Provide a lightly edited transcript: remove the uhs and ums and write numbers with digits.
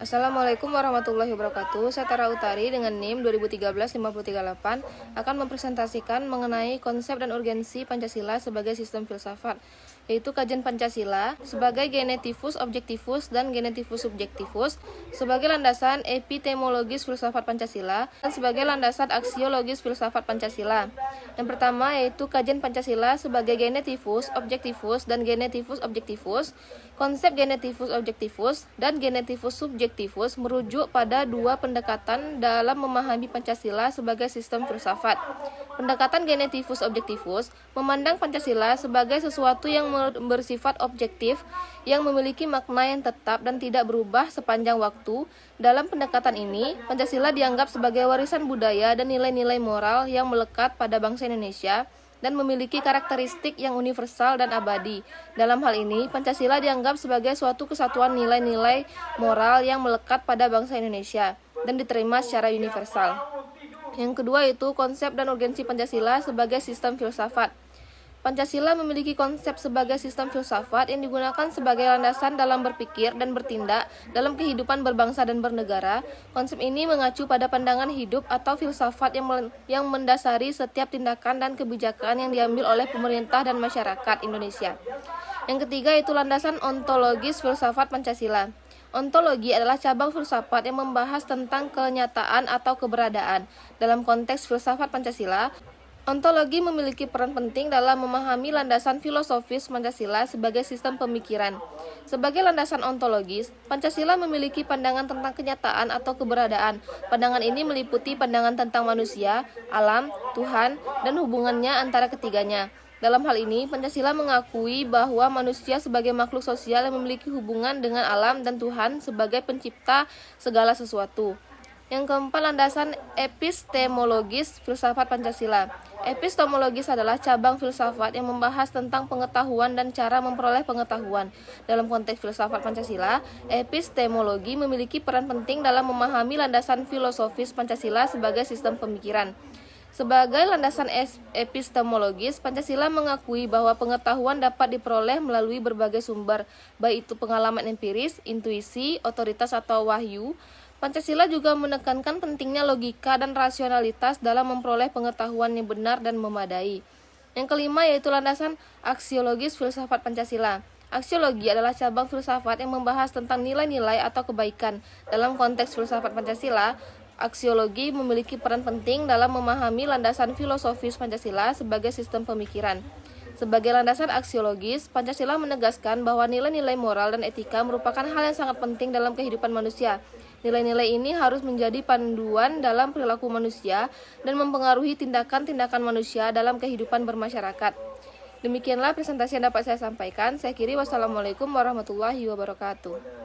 Assalamualaikum warahmatullahi wabarakatuh. Saya Tara Utari dengan NIM 2013-538 akan mempresentasikan mengenai konsep dan urgensi Pancasila sebagai sistem filsafat, yaitu kajian Pancasila sebagai genetivus objektivus dan genetivus subjektivus sebagai landasan epistemologis filsafat Pancasila dan sebagai landasan aksiologis filsafat Pancasila. Yang pertama yaitu kajian Pancasila sebagai genetivus objektivus dan genetivus objektivus. Konsep genetivus objektivus dan genetivus subjektivus merujuk pada dua pendekatan dalam memahami Pancasila sebagai sistem filsafat. Pendekatan genetivus objektivus memandang Pancasila sebagai sesuatu yang bersifat objektif, yang memiliki makna yang tetap dan tidak berubah sepanjang waktu. Dalam pendekatan ini, Pancasila dianggap sebagai warisan budaya dan nilai-nilai moral yang melekat pada bangsa Indonesia dan memiliki karakteristik yang universal dan abadi. Dalam hal ini, Pancasila dianggap sebagai suatu kesatuan nilai-nilai moral yang melekat pada bangsa Indonesia dan diterima secara universal. Yang kedua yaitu konsep dan urgensi Pancasila sebagai sistem filsafat. Pancasila memiliki konsep sebagai sistem filsafat yang digunakan sebagai landasan dalam berpikir dan bertindak dalam kehidupan berbangsa dan bernegara. Konsep ini mengacu pada pandangan hidup atau filsafat yang mendasari setiap tindakan dan kebijakan yang diambil oleh pemerintah dan masyarakat Indonesia. Yang ketiga yaitu landasan ontologis filsafat Pancasila. Ontologi adalah cabang filsafat yang membahas tentang kenyataan atau keberadaan. Dalam konteks filsafat Pancasila, ontologi memiliki peran penting dalam memahami landasan filosofis Pancasila sebagai sistem pemikiran. Sebagai landasan ontologis, Pancasila memiliki pandangan tentang kenyataan atau keberadaan. Pandangan ini meliputi pandangan tentang manusia, alam, Tuhan, dan hubungannya antara ketiganya. Dalam hal ini, Pancasila mengakui bahwa manusia sebagai makhluk sosial yang memiliki hubungan dengan alam dan Tuhan sebagai pencipta segala sesuatu. Yang keempat, landasan epistemologis filsafat Pancasila. Epistemologis adalah cabang filsafat yang membahas tentang pengetahuan dan cara memperoleh pengetahuan. Dalam konteks filsafat Pancasila, epistemologi memiliki peran penting dalam memahami landasan filosofis Pancasila sebagai sistem pemikiran. Sebagai landasan epistemologis, Pancasila mengakui bahwa pengetahuan dapat diperoleh melalui berbagai sumber, baik itu pengalaman empiris, intuisi, otoritas atau wahyu. Pancasila juga menekankan pentingnya logika dan rasionalitas dalam memperoleh pengetahuan yang benar dan memadai. Yang kelima yaitu landasan aksiologis filsafat Pancasila. Aksiologi adalah cabang filsafat yang membahas tentang nilai-nilai atau kebaikan. Dalam konteks filsafat Pancasila, aksiologi memiliki peran penting dalam memahami landasan filosofis Pancasila sebagai sistem pemikiran. Sebagai landasan aksiologis, Pancasila menegaskan bahwa nilai-nilai moral dan etika merupakan hal yang sangat penting dalam kehidupan manusia. Nilai-nilai ini harus menjadi panduan dalam perilaku manusia dan mempengaruhi tindakan-tindakan manusia dalam kehidupan bermasyarakat. Demikianlah presentasi yang dapat saya sampaikan. Saya akhiri, wassalamualaikum warahmatullahi wabarakatuh.